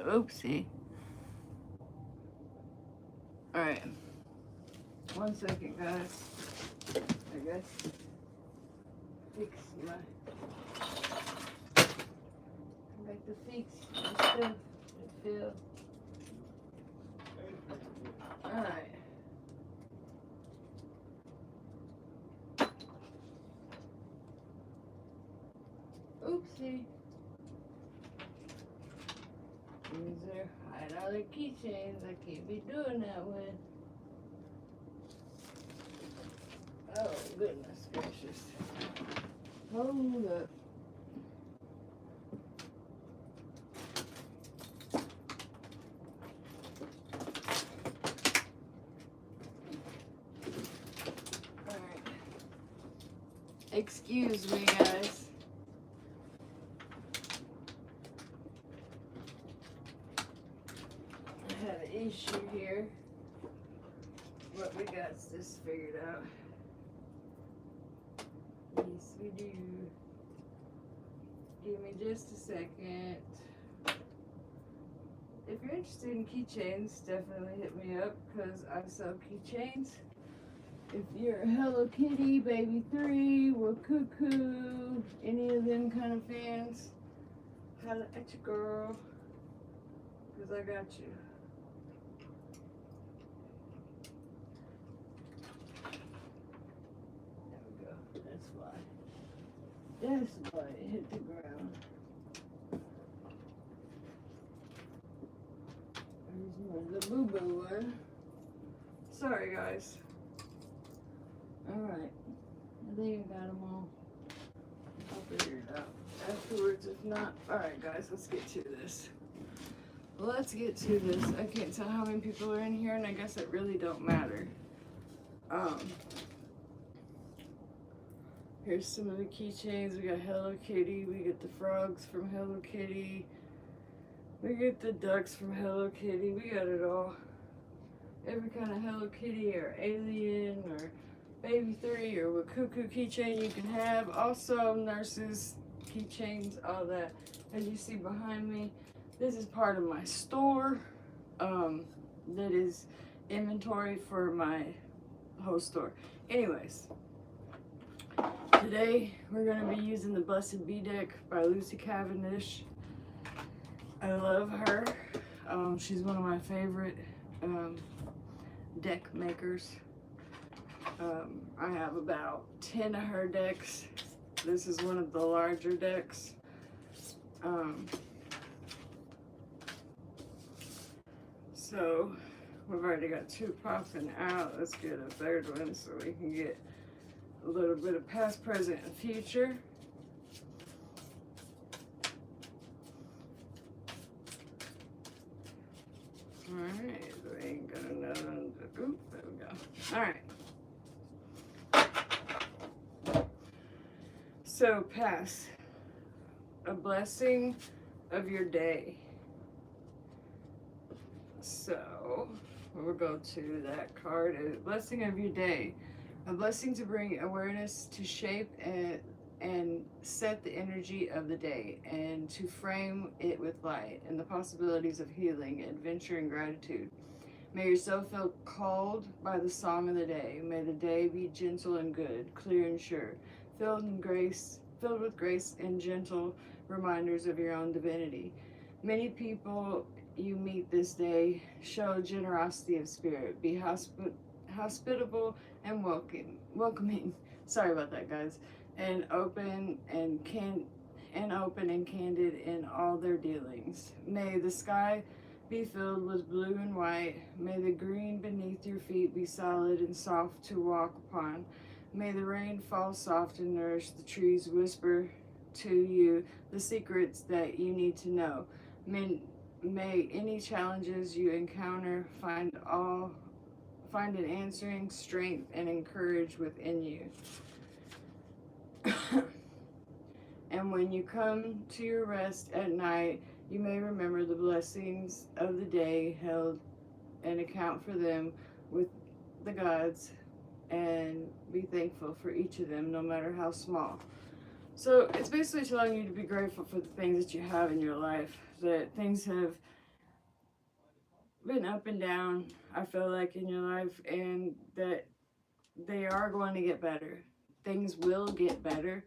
Oopsie. Alright. 1 second, guys. I guess fix my. I like to fix my stuff and feel. Alright. Oopsie. These are $5 keychains. I can't be doing that with. Oh, goodness gracious. Hold up. Alright. Excuse me, guys. I have an issue here. But we got this figured out. Yes, we do. Give me just a second. If you're interested in keychains, definitely hit me up because I sell keychains. If you're a Hello Kitty, Baby 3, or Cuckoo, any of them kind of fans, holla at your girl because I got you. That's why it hit the ground. There's the boo-boo one. Sorry, guys. Alright. I think I got them all. I'll figure it out afterwards if not. Alright, guys, let's get to this. Let's get to this. I can't tell how many people are in here, and I guess it really don't matter. Here's some of the keychains. We got Hello Kitty. We get the frogs from Hello Kitty. We get the ducks from Hello Kitty. We got it all. Every kind of Hello Kitty or alien or Baby 3 or what Cuckoo keychain you can have. Also nurses, keychains, all that. As you see behind me, this is part of my store. That is inventory for my whole store. Anyways. Today, we're going to be using the Blessed Bee deck by Lucy Cavendish. I love her. She's one of my favorite deck makers. I have about 10 of her decks. This is one of the larger decks. So, we've already got 2 popping out. Let's get a 3rd one so we can get a little bit of past, present, and future. Alright, we ain't got another. Oop, there we go. Alright. So, pass. A blessing of your day. So, we'll go to that card. A blessing of your day. A blessing to bring awareness to shape and set the energy of the day and to frame it with light and the possibilities of healing, adventure, and gratitude. May your soul feel called by the song of the day. May the day be gentle and good, clear and sure, filled with grace and gentle reminders of your own divinity. Many people you meet this day show generosity of spirit. Be hospitable and welcoming. Sorry about that, guys. And open and candid in all their dealings. May the sky be filled with blue and white. May the green beneath your feet be solid and soft to walk upon. May the rain fall soft and nourish the trees. Whisper to you the secrets that you need to know. May any challenges you encounter find an answering strength and encourage within you. And when you come to your rest at night, you may remember the blessings of the day held and account for them with the gods and be thankful for each of them, no matter how small. So it's basically telling you to be grateful for the things that you have in your life, that things have been up and down, I feel like, in your life, and that they are going to get better. Things will get better.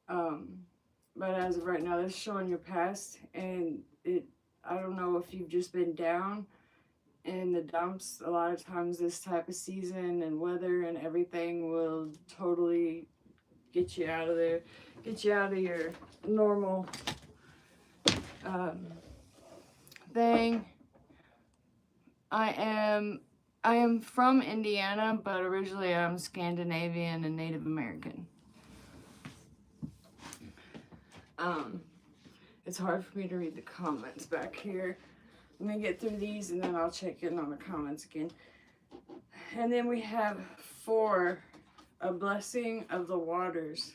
Um, but as of right now, that's showing your past, and I don't know if you've just been down in the dumps. A lot of times, this type of season and weather and everything will totally get you out of there, get you out of your normal um, thing. I am I am from Indiana, but originally I'm Scandinavian and Native American. Um, it's hard for me to read the comments back here. Let me get through these and then I'll check in on the comments again. And then we have 4, a blessing of the waters.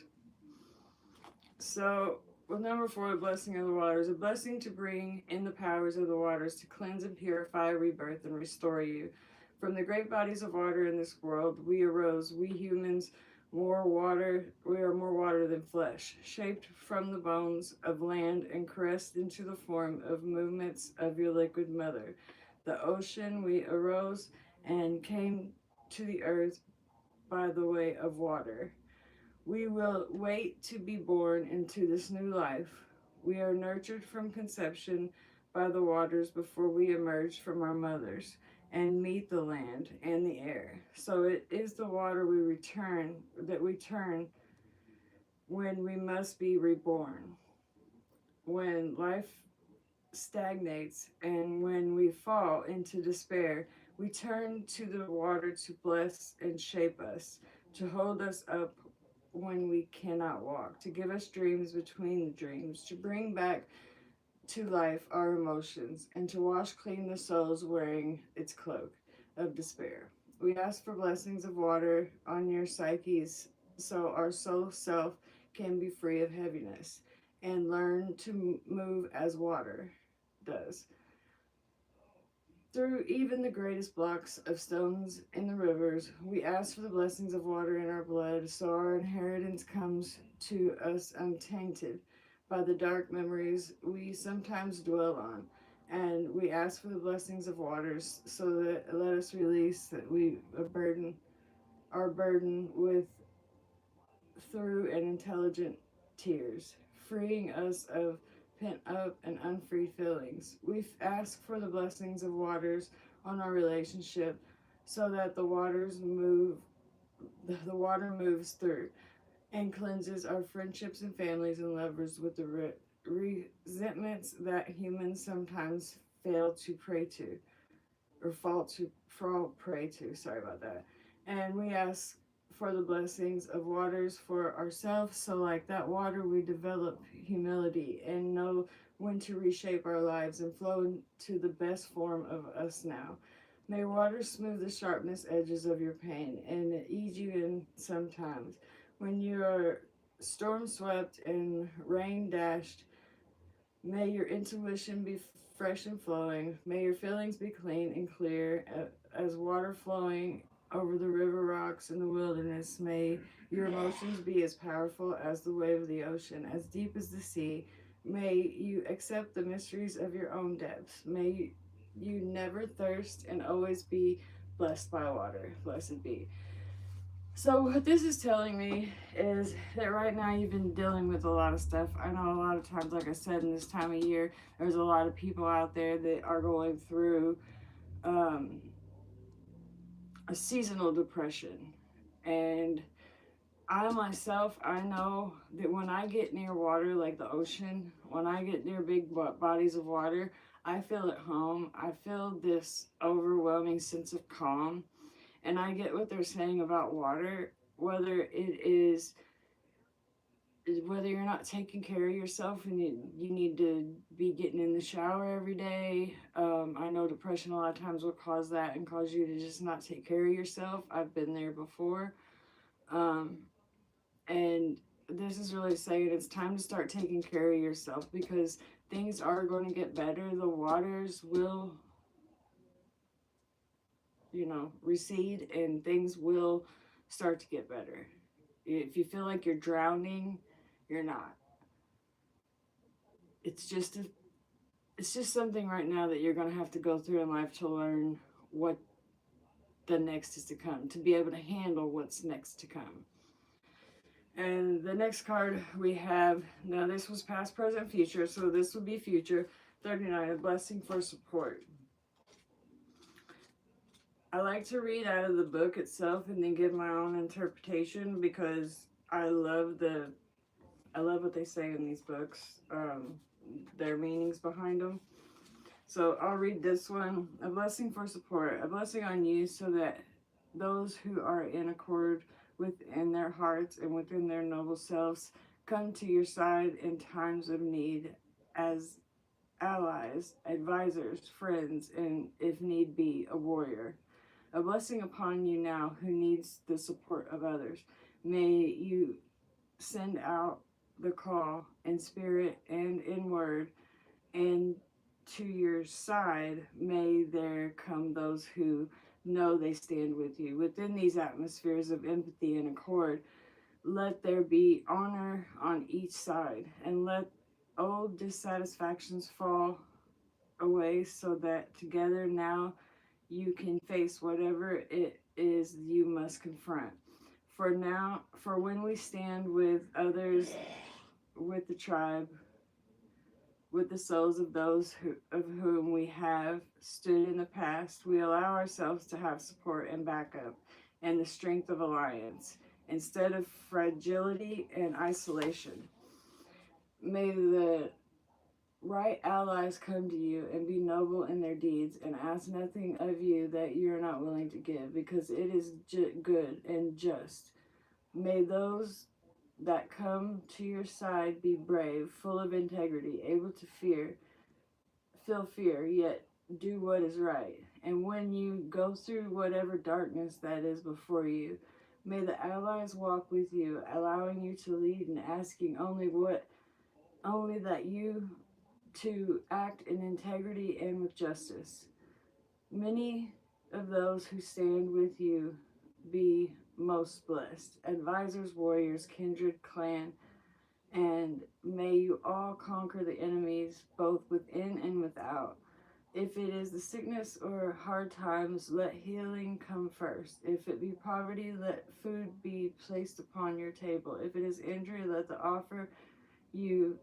So, with number 4, the blessing of the waters, a blessing to bring in the powers of the waters to cleanse and purify, rebirth, and restore you. From the great bodies of water in this world, we arose, we humans, more water, we are more water than flesh, shaped from the bones of land and caressed into the form of movements of your liquid mother. The ocean, we arose and came to the earth by the way of water. We will wait to be born into this new life. We are nurtured from conception by the waters before we emerge from our mothers and meet the land and the air. So it is the water we turn when we must be reborn. When life stagnates and when we fall into despair, we turn to the water to bless and shape us, to hold us up when we cannot walk, to give us dreams between the dreams, to bring back to life our emotions, and to wash clean the souls wearing its cloak of despair. We ask for blessings of water on your psyches so our soul self can be free of heaviness and learn to move as water does. Through even the greatest blocks of stones in the rivers, we ask for the blessings of water in our blood so our inheritance comes to us untainted by the dark memories we sometimes dwell on. And we ask for the blessings of waters so that let us release that we our burden with through and intelligent tears, freeing us of pent up and unfree feelings. We ask for the blessings of waters on our relationship so that the water moves through and cleanses our friendships and families and lovers with the resentments that humans sometimes fail to pray to or fall prey to. Sorry about that. And we ask for the blessings of waters for ourselves. So, like that water, we develop humility and know when to reshape our lives and flow into the best form of us now. May water smooth the sharpness edges of your pain and ease you in sometimes. When you are storm swept and rain dashed, may your intuition be fresh and flowing. May your feelings be clean and clear as water flowing over the river rocks in the wilderness. May your emotions be as powerful as the wave of the ocean, as deep as the sea. May you accept the mysteries of your own depths. May you never thirst and always be blessed by water. Blessed be. So what this is telling me is that right now you've been dealing with a lot of stuff. I know a lot of times, like I said, in this time of year, there's a lot of people out there that are going through a seasonal depression. And I myself, I know that when I get near water like the ocean, when I get near big bodies of water, I feel at home. I feel this overwhelming sense of calm. And I get what they're saying about water, whether you're not taking care of yourself and you need to be getting in the shower every day. I know depression a lot of times will cause that and cause you to just not take care of yourself. I've been there before. And this is really saying it's time to start taking care of yourself because things are going to get better. The waters will, recede and things will start to get better. If you feel like you're drowning, you're not. It's it's just something right now that you're going to have to go through in life to learn what the next is to come, to be able to handle what's next to come. And the next card we have, now this was past, present, future, so this would be future. 39, a blessing for support. I like to read out of the book itself and then give my own interpretation, because I love what they say in these books, their meanings behind them. So I'll read this one. A blessing for support. A blessing on you so that those who are in accord within their hearts and within their noble selves come to your side in times of need as allies, advisors, friends, and if need be, a warrior. A blessing upon you now who needs the support of others. May you send out the call in spirit and in word, and to your side may there come those who know they stand with you. Within these atmospheres of empathy and accord, let there be honor on each side, and let old dissatisfactions fall away so that together now you can face whatever it is you must confront. For when we stand with others, with the tribe, with the souls of those of whom we have stood in the past, we allow ourselves to have support and backup and the strength of alliance instead of fragility and isolation. May the right allies come to you and be noble in their deeds and ask nothing of you that you are not willing to give, because it is good and just. May those that come to your side be brave, full of integrity, able to feel fear, yet do what is right. And when you go through whatever darkness that is before you, may the allies walk with you, allowing you to lead and asking only that you to act in integrity and with justice. Many of those who stand with you be most blessed. Advisors, warriors, kindred, clan, and may you all conquer the enemies both within and without. If it is the sickness or hard times, let healing come first. If it be poverty, let food be placed upon your table. If it is injury, let the offer you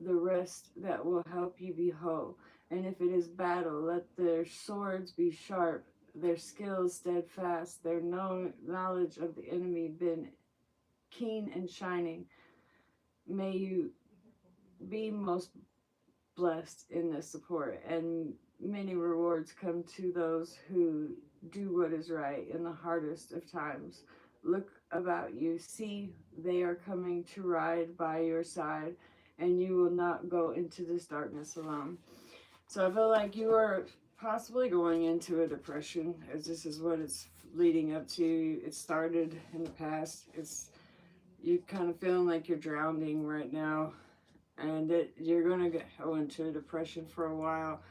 the rest that will help you be whole. And if it is battle, let their swords be sharp, their skills steadfast, their knowledge of the enemy been keen and shining. May you be most blessed in this support, and many rewards come to those who do what is right in the hardest of times. Look about you, see they are coming to ride by your side, and you will not go into this darkness alone. So I feel like you are possibly going into a depression, as this is what it's leading up to. It started in the past. You kind of feeling like you're drowning right now, and you're going to go into a depression for a while,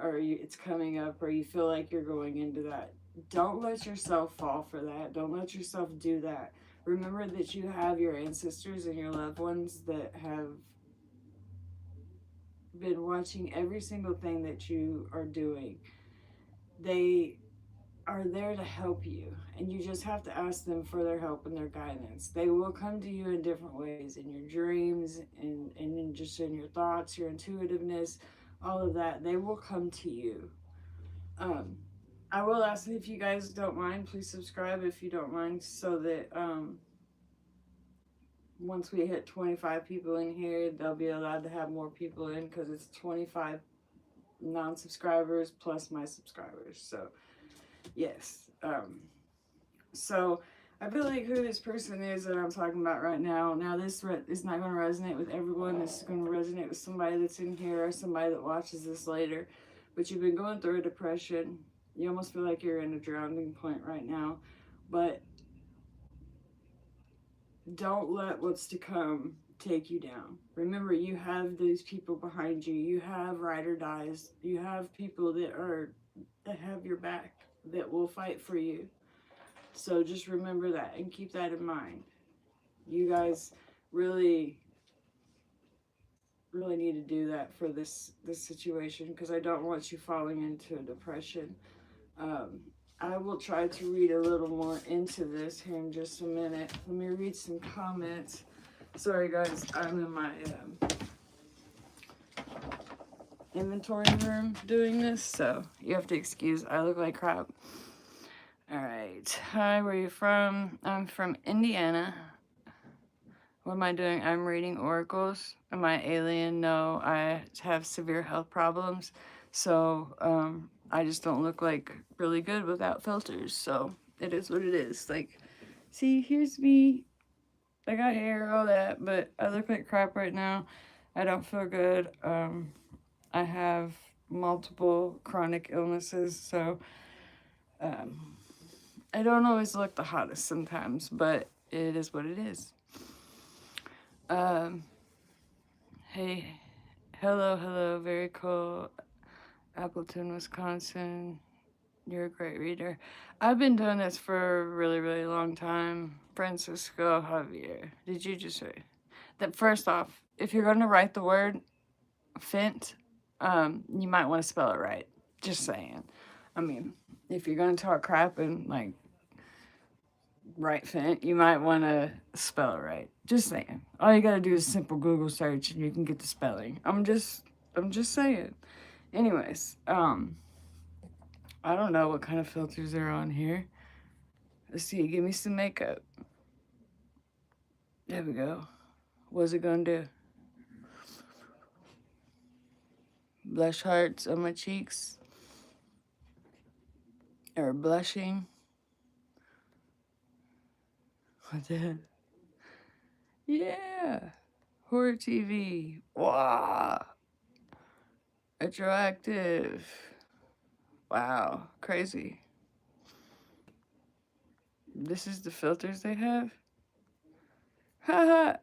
it's coming up, or you feel like you're going into that. Don't let yourself fall for that. Don't let yourself do that. Remember that you have your ancestors and your loved ones that have been watching every single thing that you are doing. They are there to help you, and you just have to ask them for their help and their guidance. They will come to you in different ways, in your dreams, and in just in your thoughts, your intuitiveness, all of that. They will come to you. I will ask, if you guys don't mind, please subscribe if you don't mind, so that once we hit 25 people in here, they'll be allowed to have more people in, because it's 25 non-subscribers plus my subscribers. So yes. So I feel like who this person is that I'm talking about right now. Now this is not going to resonate with everyone. This is going to resonate with somebody that's in here or somebody that watches this later. But you've been going through a depression. You almost feel like you're in a drowning point right now. But don't let what's to come take you down. Remember, you have these people behind you. You have ride or dies. You have people that have your back, that will fight for you. So just remember that and keep that in mind. You guys really really need to do that for this situation, because I don't want you falling into a depression. Um, I will try to read a little more into this here in just a minute. Let me read some comments. Sorry, guys, I'm in my inventory room doing this, so you have to excuse. I look like crap. All right. Hi, where are you from? I'm from Indiana. What am I doing? I'm reading oracles. Am I alien? No, I have severe health problems. So, I just don't look like really good without filters. So, it is what it is. Like, see, here's me. I got hair, all that, but I look like crap right now. I don't feel good. I have multiple chronic illnesses, so I don't always look the hottest sometimes, but it is what it is. Um, hey, hello, very cool. Appleton, Wisconsin. You're a great reader. I've been doing this for a really, really long time. Francisco Javier. Did you just say that? First off, if you're going to write the word Fent, you might want to spell it right. Just saying. I mean, if you're going to talk crap and like write Fent, you might want to spell it right. Just saying. All you got to do is a simple Google search and you can get the spelling. I'm just saying. Anyways, I don't know what kind of filters are on here. Let's see, give me some makeup. There we go. What's it gonna do? Blush hearts on my cheeks. Or blushing. What the heck? Yeah. Horror TV. Wow. Attractive. Wow. Crazy. This is the filters they have? Haha.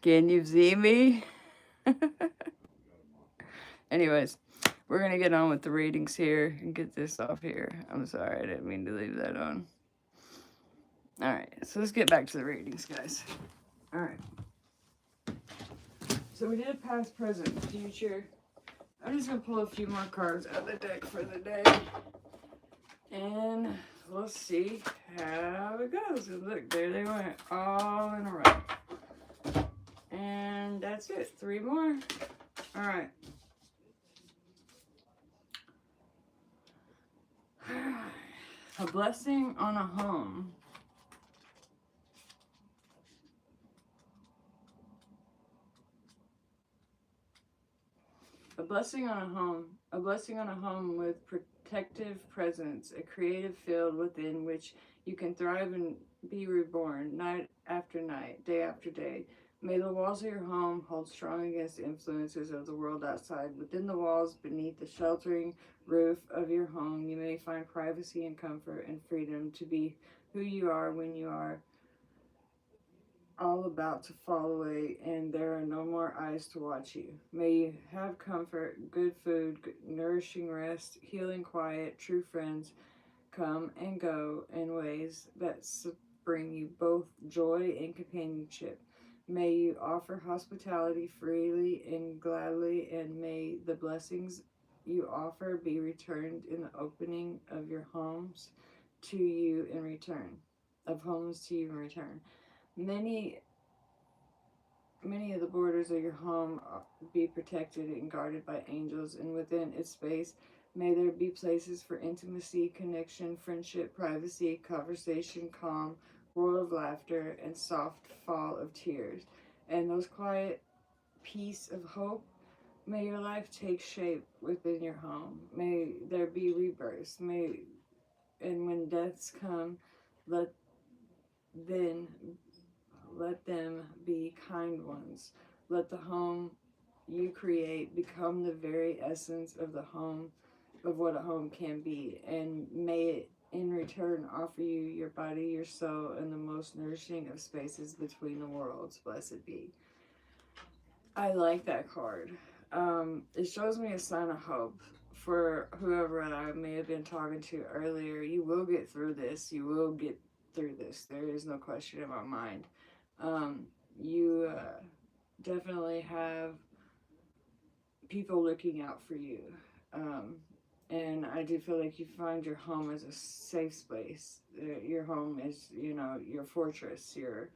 Can you see me? Anyways, we're going to get on with the readings here and get this off here. I'm sorry, I didn't mean to leave that on. Alright, so let's get back to the readings, guys. Alright. So we did past, present, future. I'm just going to pull a few more cards out of the deck for the day. And we'll see how it goes. And look, there they went, all in a row. And that's it. 3 more. Alright. A blessing on a home. A blessing on a home. A blessing on a home with protective presence, a creative field within which you can thrive and be reborn night after night, day after day. May the walls of your home hold strong against the influences of the world outside. Within the walls, beneath the sheltering roof of your home, you may find privacy and comfort and freedom to be who you are when you are all about to fall away and there are no more eyes to watch you. May you have comfort, good food, good, nourishing rest, healing quiet, true friends come and go in ways that bring you both joy and companionship. May you offer hospitality freely and gladly, and may the blessings you offer be returned in the opening of your homes to you in return. Of homes to you in return. Many of the borders of your home be protected and guarded by angels, and within its space may there be places for intimacy, connection, friendship, privacy, conversation, calm, world of laughter, and soft fall of tears. And those quiet peace of hope, may your life take shape within your home. May there be rebirths. And when deaths come, let then let them be kind ones. Let the home you create become the very essence of the home, of what a home can be. And may it in return offer you your body, your soul, and the most nourishing of spaces between the worlds. Blessed be. I like that card. It shows me a sign of hope for whoever I may have been talking to earlier, you will get through this. You will get through this. There is no question in my mind. You definitely have people looking out for you. Um, and I do feel like you find your home as a safe space. Your home is, you know, your fortress, your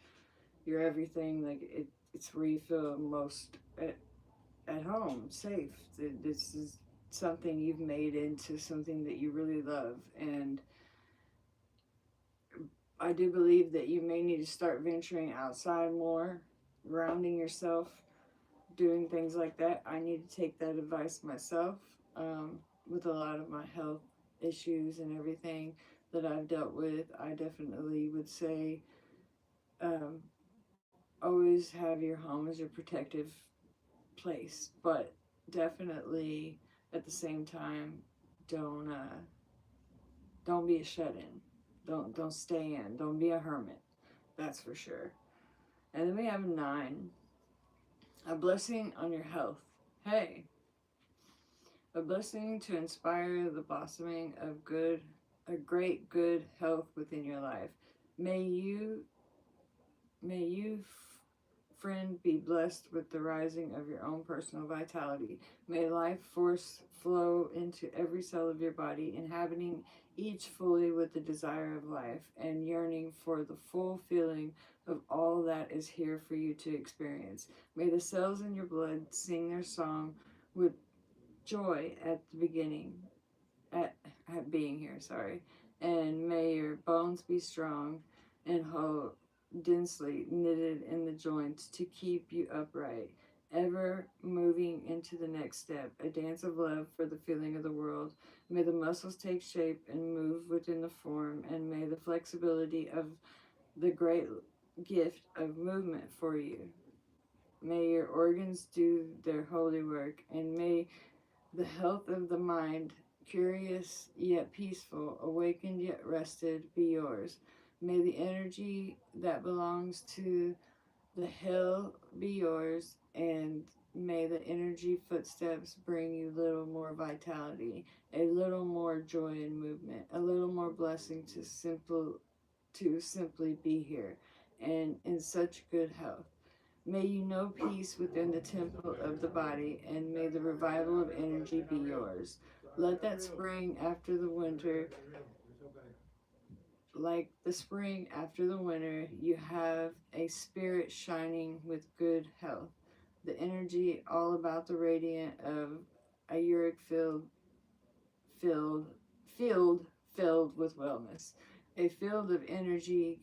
everything. Like it's where you feel most at home, safe. This is something you've made into something that you really love. And I do believe that you may need to start venturing outside more, grounding yourself, doing things like that. I need to take that advice myself, with a lot of my health issues and everything that I've dealt with. I definitely would say, um, always have your home as your protective place, but definitely at the same time, don't uh, don't be a shut in. Don't stay in. Don't be a hermit. That's for sure. And then we have 9, a blessing on your health. Hey, a blessing to inspire the blossoming of a great good health within your life. May you, friend, be blessed with the rising of your own personal vitality. May life force flow into every cell of your body, inhabiting each fully with the desire of life and yearning for the full feeling of all that is here for you to experience. May the cells in your blood sing their song with joy at the beginning, at being here, sorry. And may your bones be strong and whole, densely knitted in the joints to keep you upright, ever moving into the next step, a dance of love for the feeling of the world. May the muscles take shape and move within the form, and may the flexibility of the great gift of movement for you. May your organs do their holy work, and may the health of the mind, curious yet peaceful, awakened yet rested, be yours. May the energy that belongs to the hill be yours, and may the energy footsteps bring you a little more vitality, a little more joy and movement, a little more blessing to simply be here and in such good health. May you know peace within the temple of the body, and may the revival of energy be yours. Let that spring after the winter, like the spring after the winter, you have a spirit shining with good health. The energy all about the radiant of a uric filled, field filled with wellness. A field of energy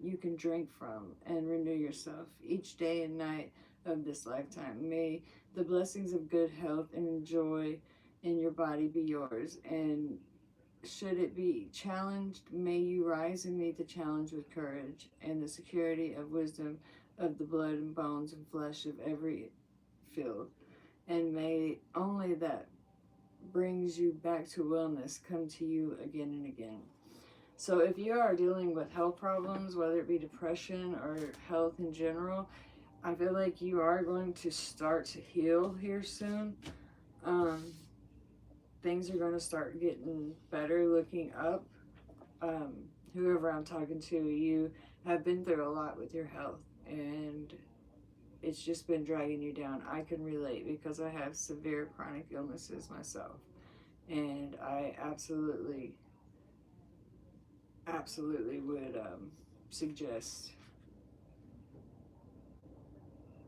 you can drink from and renew yourself each day and night of this lifetime. May the blessings of good health and joy in your body be yours. And should it be challenged, may you rise and meet the challenge with courage and the security of wisdom of the blood and bones and flesh of every field. And may only that brings you back to wellness come to you again and again. So if you are dealing with health problems, whether it be depression or health in general, I feel like you are going to start to heal here soon. Things are going to start getting better, looking up. Whoever I'm talking to, you have been through a lot with your health, and it's just been dragging you down. I can relate because I have severe chronic illnesses myself, and I absolutely would suggest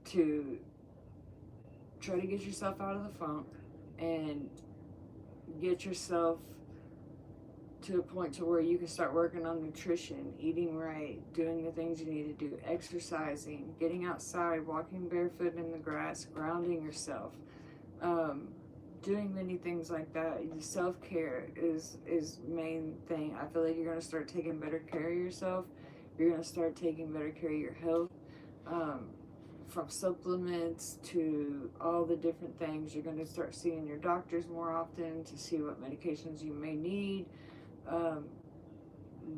to try to get yourself out of the funk and get yourself to a point to where you can start working on nutrition, eating right, doing the things you need to do, exercising, getting outside, walking barefoot in the grass, grounding yourself, doing many things like that. Self-care is main thing. I feel like you're going to start taking better care of yourself. You're going to start taking better care of your health, from supplements to all the different things. You're going to start seeing your doctors more often to see what medications you may need.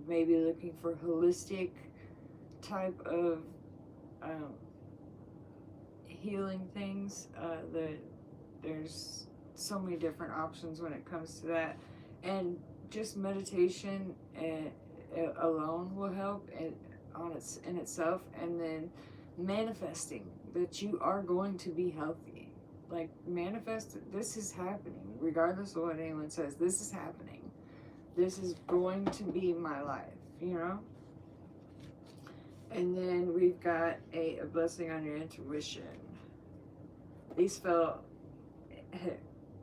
Maybe looking for holistic type of healing things. There's so many different options when it comes to that. And just meditation alone will help in itself. And then manifesting that you are going to be healthy. Like, manifest, this is happening, regardless of what anyone says. This is happening. This is going to be my life, you know? And then we've got a blessing on your intuition. These fell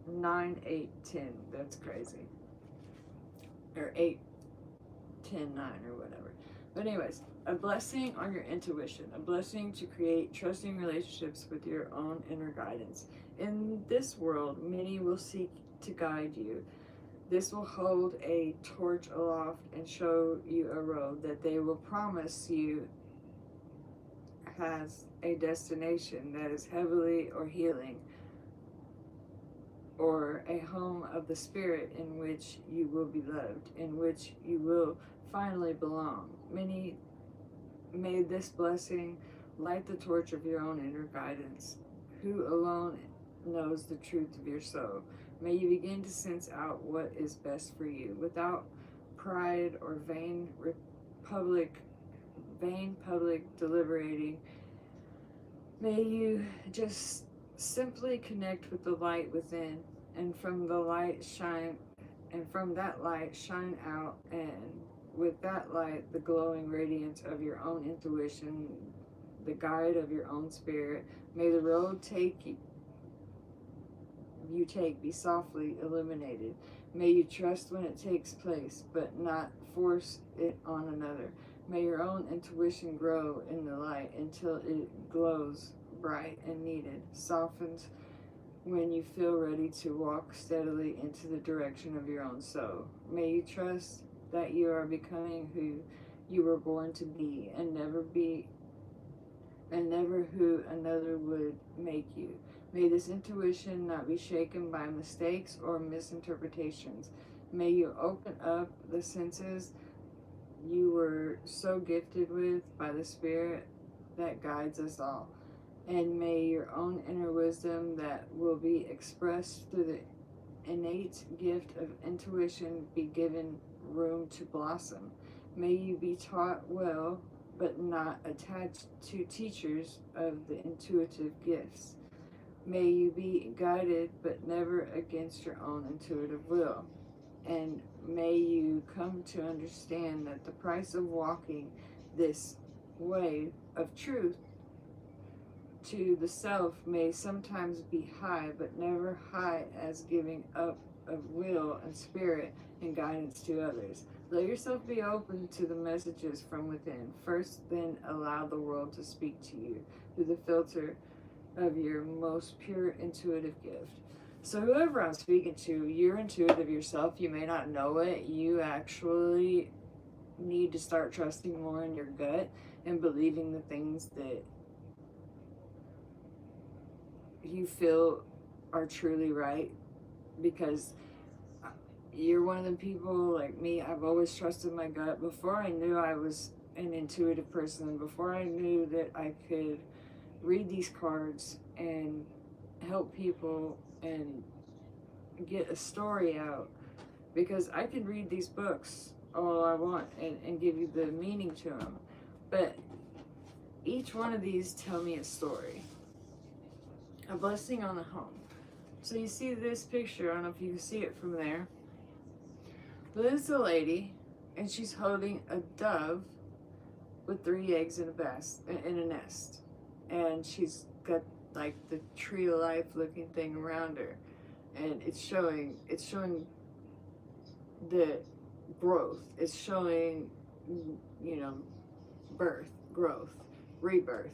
9, 8, 10. That's crazy. Or 8, 10, 9, or whatever. But anyways, a blessing on your intuition. A blessing to create trusting relationships with your own inner guidance. In this world, many will seek to guide you. This will hold a torch aloft and show you a road that they will promise you has a destination that is heavenly or healing, or a home of the spirit in which you will be loved, in which you will finally belong. Many may this blessing light the torch of your own inner guidance, who alone knows the truth of your soul. May you begin to sense out what is best for you, without pride or vain public deliberating. May you just simply connect with the light within, and from that light shine out, and with that light, the glowing radiance of your own intuition, the guide of your own spirit. May the road you take be softly illuminated. May you trust when it takes place, but not force it on another. May your own intuition grow in the light until it glows bright and needed, softens when you feel ready to walk steadily into the direction of your own soul. May you trust that you are becoming who you were born to be, and never who another would make you. May this intuition not be shaken by mistakes or misinterpretations. May you open up the senses you were so gifted with by the Spirit that guides us all. And may your own inner wisdom that will be expressed through the innate gift of intuition be given room to blossom. May you be taught well, but not attached to teachers of the intuitive gifts. May you be guided, but never against your own intuitive will. And may you come to understand that the price of walking this way of truth to the self may sometimes be high, but never high as giving up of will and spirit and guidance to others. Let yourself be open to the messages from within. First, then allow the world to speak to you through the filter of your most pure intuitive gift. So whoever I'm speaking to, you're intuitive yourself. You may not know it. You actually need to start trusting more in your gut and believing the things that you feel are truly right, because you're one of the people like me. I've always trusted my gut. Before I knew I was an intuitive person, before I knew that I could read these cards and help people and get a story out, because I can read these books all I want and give you the meaning to them, but each one of these tell me a story. A blessing on the home. So you see this picture, I don't know if you can see it from there, but this is a lady, and she's holding a dove with 3 eggs in a nest, and she's got like the tree of life looking thing around her, and it's showing the growth. It's showing, you know, birth, growth, rebirth.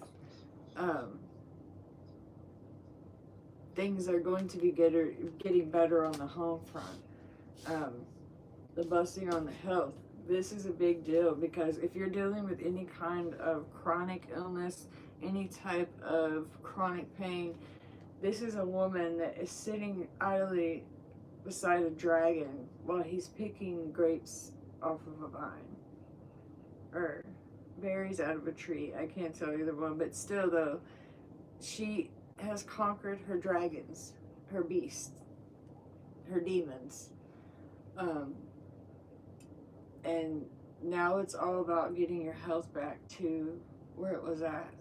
Things are going to be getting better on the home front. The blessing on the health. This is a big deal, because if you're dealing with any kind of chronic illness, any type of chronic pain, this is a woman that is sitting idly beside a dragon while he's picking grapes off of a vine, or berries out of a tree. I can't tell either one, but still though, she has conquered her dragons, her beast, her demons. Um, and now it's all about getting your health back to where it was at.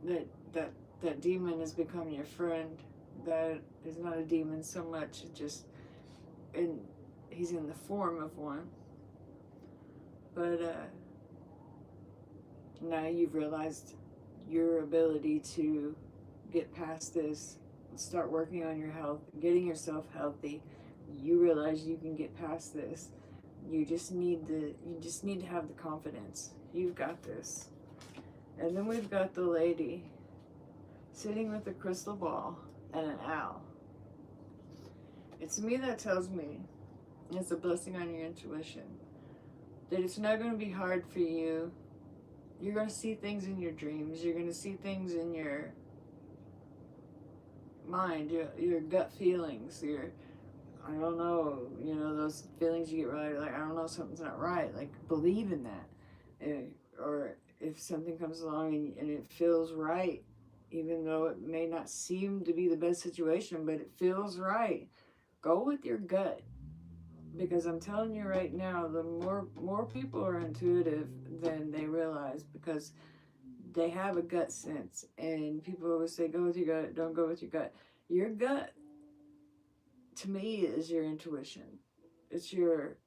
That that that demon has become your friend. That is not a demon so much. It just and he's in the form of one. But now you've realized your ability to get past this, start working on your health, getting yourself healthy. You realize you can get past this. You just need to have the confidence. You've got this. And then we've got the lady sitting with a crystal ball and an owl. It's me that tells me it's a blessing on your intuition. That it's not going to be hard for you. You're going to see things in your dreams. You're going to see things in your mind, your gut feelings, I don't know, those feelings you get really like, I don't know, something's not right. Like, believe in that. Or if something comes along and it feels right, even though it may not seem to be the best situation, but it feels right, go with your gut. Because I'm telling you right now, the more people are intuitive than they realize, because they have a gut sense. And people always say, go with your gut, don't go with your gut. Your gut, to me, is your intuition. It's your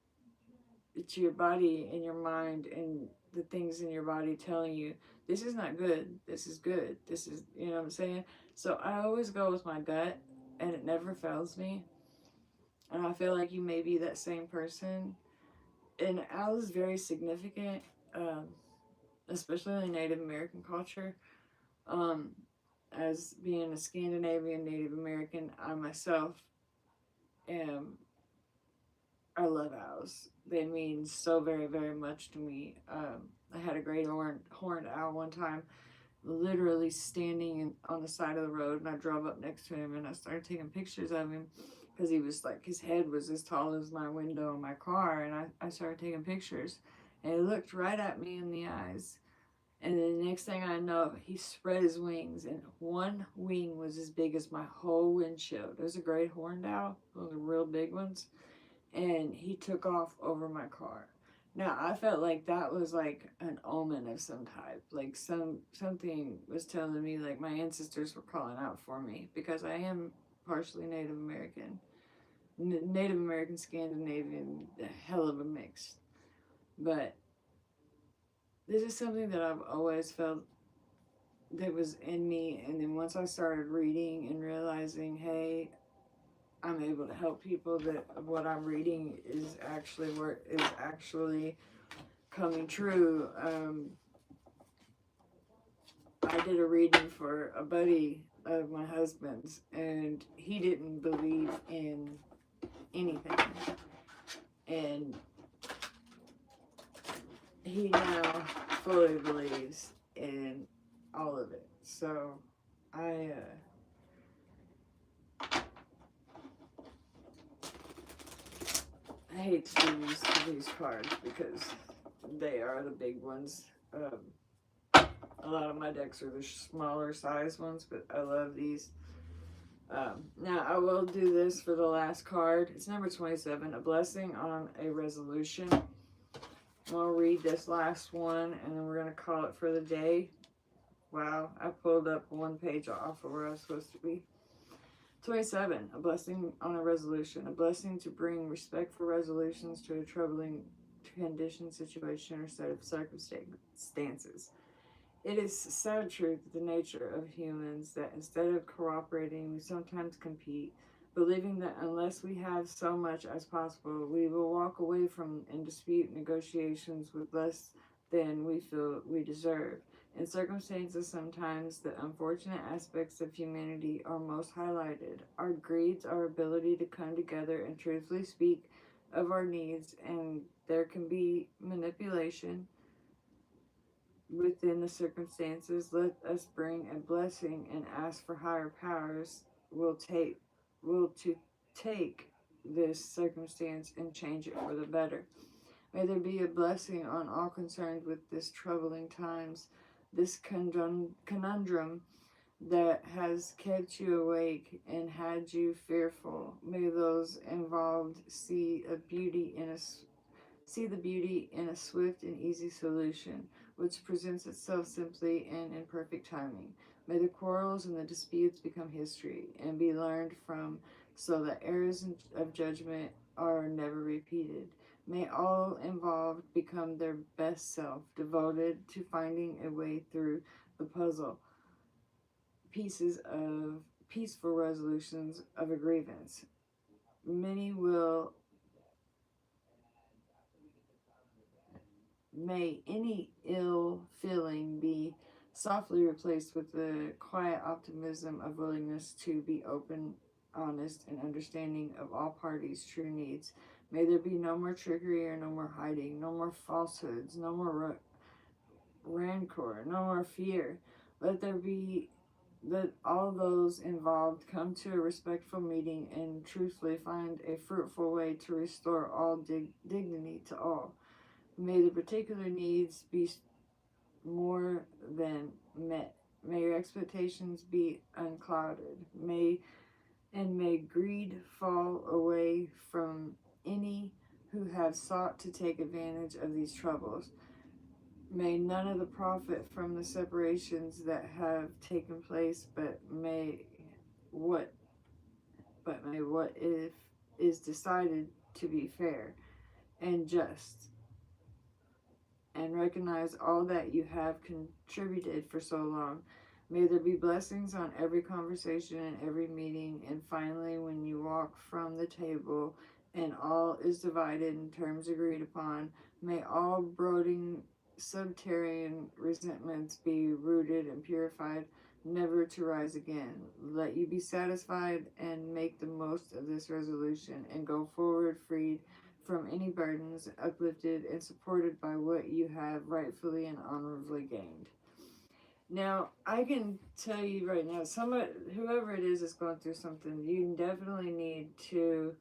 body and your mind and the things in your body telling you, this is not good, this is good, this is, you know what I'm saying? So I always go with my gut, and it never fails me. And I feel like you may be that same person. And owl is very significant, um, especially in Native American culture. Um, as being a Scandinavian Native American, I myself am, I love owls. They mean so very, very much to me. I had a great horned owl one time, literally standing on the side of the road, and I drove up next to him and I started taking pictures of him because he was like, his head was as tall as my window in my car, and I started taking pictures, and he looked right at me in the eyes. And then the next thing I know, he spread his wings, and one wing was as big as my whole windshield. It was a great horned owl, one of the real big ones, and he took off over my car. Now I felt like that was like an omen of some type, like something was telling me, like my ancestors were calling out for me, because I am partially Native American, Native American, Scandinavian, a hell of a mix. But this is something that I've always felt that was in me, and then once I started reading and realizing, hey, I'm able to help people, that what I'm reading is actually coming true. I did a reading for a buddy of my husband's, and he didn't believe in anything, and he now fully believes in all of it. So I hate to do these cards because they are the big ones. A lot of my decks are the smaller size ones, but I love these. Now I will do this for the last card. It's number 27, a blessing on a resolution. I'll read this last one, and then we're going to call it for the day. Wow, I pulled up one page off of where I was supposed to be. 27, a blessing on a resolution. A blessing to bring respectful resolutions to a troubling condition, situation, or set of circumstances. It is sad truth, the nature of humans, that instead of cooperating, we sometimes compete, believing that unless we have so much as possible, we will walk away from and dispute negotiations with less than we feel we deserve. In circumstances, sometimes the unfortunate aspects of humanity are most highlighted. Our greeds, our ability to come together and truthfully speak of our needs, and there can be manipulation within the circumstances. Let us bring a blessing and ask for higher powers will to take this circumstance and change it for the better. May there be a blessing on all concerned with this troubling times, this conundrum that has kept you awake and had you fearful. May those involved see the beauty in a swift and easy solution, which presents itself simply and in perfect timing. May the quarrels and the disputes become history and be learned from, so that errors of judgment are never repeated. May all involved become their best self, devoted to finding a way through the puzzle pieces of peaceful resolutions of a grievance. Many will May any ill feeling be softly replaced with the quiet optimism of willingness to be open, honest, and understanding of all parties' true needs. May there be no more trickery or no more hiding, no more falsehoods, no more rancor, no more fear. Let there be Let all those involved come to a respectful meeting and truthfully find a fruitful way to restore all dignity to all. May the particular needs be more than met. May your expectations be unclouded. May greed fall away from any who have sought to take advantage of these troubles. May none of the profit from the separations that have taken place, what may what if is decided to be fair and just, and recognize all that you have contributed for so long. May there be blessings on every conversation and every meeting, and finally, when you walk from the table and all is divided in terms agreed upon, may all brooding subterranean resentments be rooted and purified, never to rise again. Let you be satisfied and make the most of this resolution, and go forward freed from any burdens, uplifted and supported by what you have rightfully and honorably gained. Now, I can tell you right now, whoever it is going through something, you definitely need to.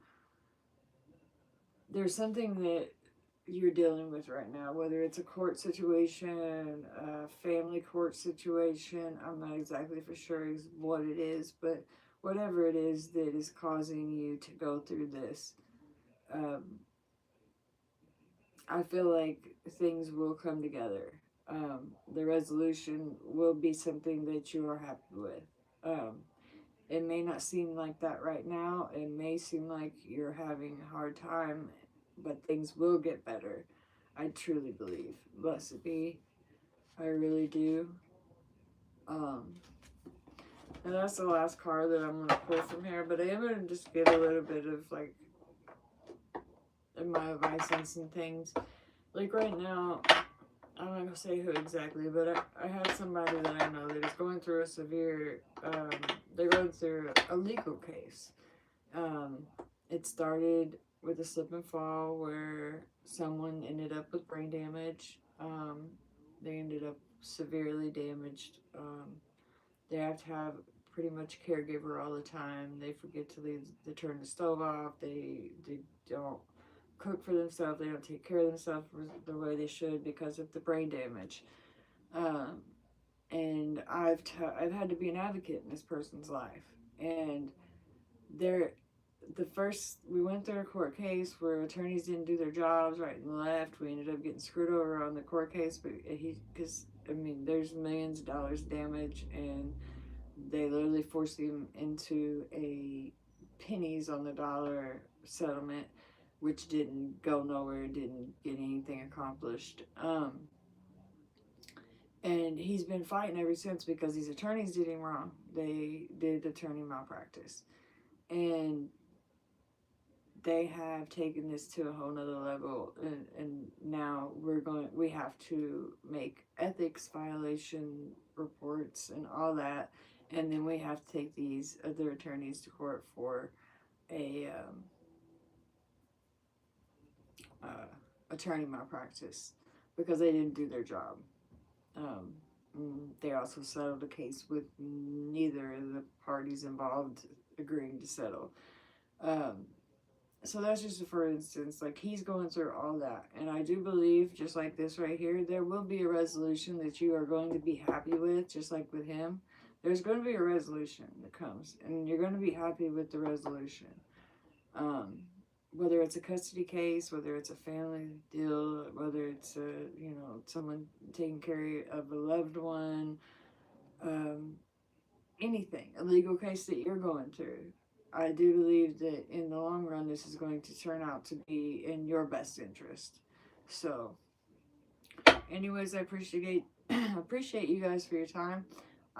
There's something that you're dealing with right now, whether it's a court situation, a family court situation. I'm not exactly for sure what it is, but whatever it is that is causing you to go through this. Um, I feel like things will come together. The resolution will be something that you are happy with. Um, it may not seem like that right now. It may seem like you're having a hard time, but things will get better. I truly believe. Blessed be. I really do. Um, and that's the last card that I'm going to pull from here, but I am going to just give a little bit of like my advice on some things. Like right now, I'm not going to say who exactly, but I have somebody that I know that is going through a severe, they're going through a legal case. It started with a slip and fall where someone ended up with brain damage. They ended up severely damaged. They have to have pretty much caregiver all the time. They forget to turn the stove off. They don't cook for themselves. They don't take care of themselves the way they should because of the brain damage. Um, and I've had to be an advocate in this person's life. And there, we went through a court case where attorneys didn't do their jobs right and left. We ended up getting screwed over on the court case, but there's millions of dollars damage, and they literally forced him into a pennies on the dollar settlement, which didn't go nowhere, didn't get anything accomplished. And he's been fighting ever since because these attorneys did him wrong. They did attorney malpractice. And they have taken this to a whole nother level, and now we have to make ethics violation reports and all that, and then we have to take these other attorneys to court for a attorney malpractice because they didn't do their job. They also settled a case with neither of the parties involved agreeing to settle. So that's just for instance, like he's going through all that. And I do believe, just like this right here, there will be a resolution that you are going to be happy with, just like with him. there's going to be a resolution that comes, and you're going to be happy with the resolution. Um, whether it's a custody case, whether it's a family deal, whether it's someone taking care of a loved one, um, anything, a legal case that you're going through. I do believe that in the long run, this is going to turn out to be in your best interest. So, anyways, I appreciate you guys for your time.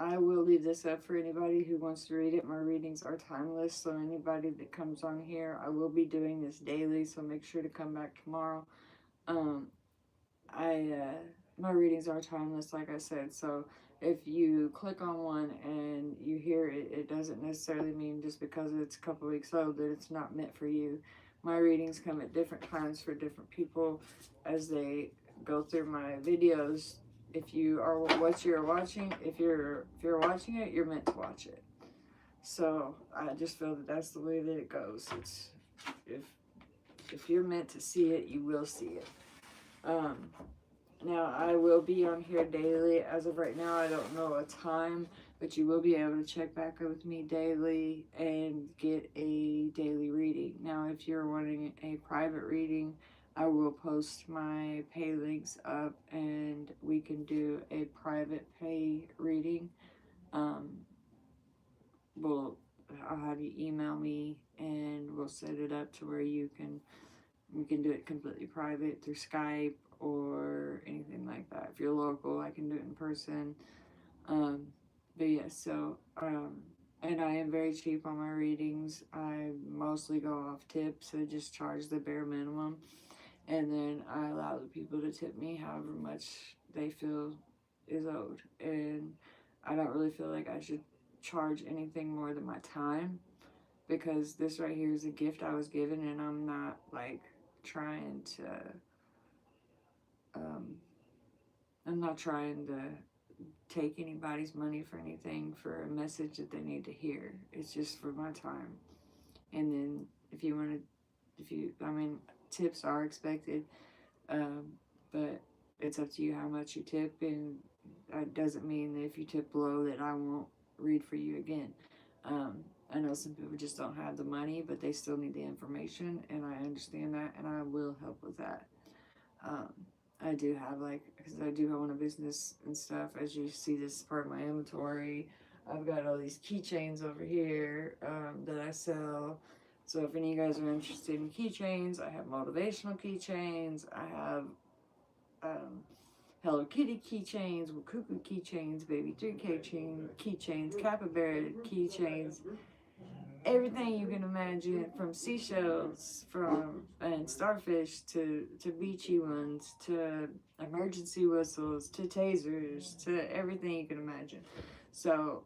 I will leave this up for anybody who wants to read it. My readings are timeless, so anybody that comes on here, I will be doing this daily, so make sure to come back tomorrow. Um, my readings are timeless, like I said, so if you click on one and you hear it, it doesn't necessarily mean just because it's a couple weeks old that it's not meant for you. My readings come at different times for different people as they go through my videos. If you are what you're watching, if you're watching it, you're meant to watch it. So I just feel that that's the way that it goes. It's if you're meant to see it, you will see it. Now, I will be on here daily. As of right now, I don't know a time, but you will be able to check back with me daily and get a daily reading. Now, if you're wanting a private reading, I will post my pay links up and we can do a private pay reading. I'll have you email me and we'll set it up to where we can do it completely private through Skype or anything like that. If you're local, I can do it in person. But yeah, and I am very cheap on my readings. I mostly go off tips, so just charge the bare minimum. And then I allow the people to tip me however much they feel is owed. And I don't really feel like I should charge anything more than my time, because this right here is a gift I was given, and I'm not like trying to I'm not trying to take anybody's money for anything for a message that they need to hear. It's just for my time. And then tips are expected, but it's up to you how much you tip, and it doesn't mean that if you tip low that I won't read for you again. I know some people just don't have the money, but they still need the information, and I understand that, and I will help with that. I do have, because I do own a business and stuff. As you see, this is part of my inventory. I've got all these keychains over here that I sell. So if any of you guys are interested in keychains, I have motivational keychains. I have Hello Kitty keychains, Cuckoo keychains, Baby 3K keychains, Capybara keychains, everything you can imagine, from seashells, and starfish to beachy ones, to emergency whistles, to tasers, to everything you can imagine. So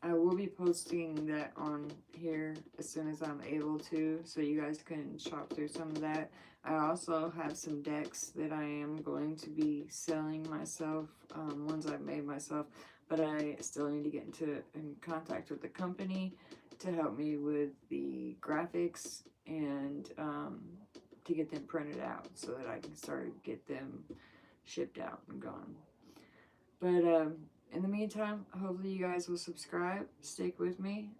I will be posting that on here as soon as I'm able to, so you guys can shop through some of that. I also have some decks that I am going to be selling myself, ones I've made myself, but I still need to get in contact with the company to help me with the graphics and to get them printed out so that I can get them shipped out and gone. But in the meantime, hopefully you guys will subscribe, stick with me.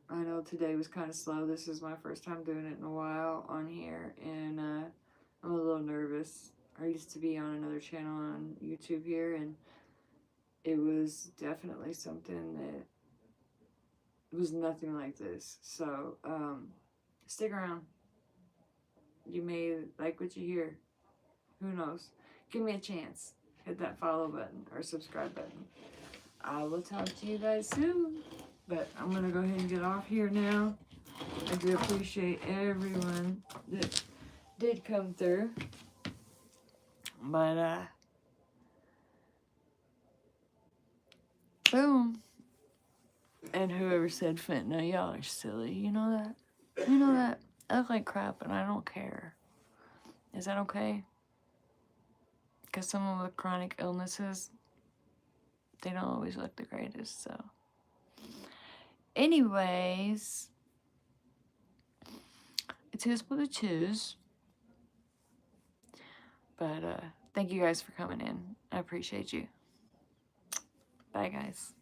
I know today was kind of slow. This is my first time doing it in a while on here, and I'm a little nervous. I used to be on another channel on YouTube here, and it was definitely something that was nothing like this. So stick around. You may like what you hear. Who knows? Give me a chance. Hit that follow button or subscribe button. I will talk to you guys soon. But I'm going to go ahead and get off here now. I do appreciate everyone that did come through. But, boom. And whoever said fentanyl, y'all are silly. You know that? You know that? I look like crap and I don't care. Is that okay? Because someone with chronic illnesses, they don't always look the greatest, so. Anyways, it is what it is. But thank you guys for coming in. I appreciate you. Bye, guys.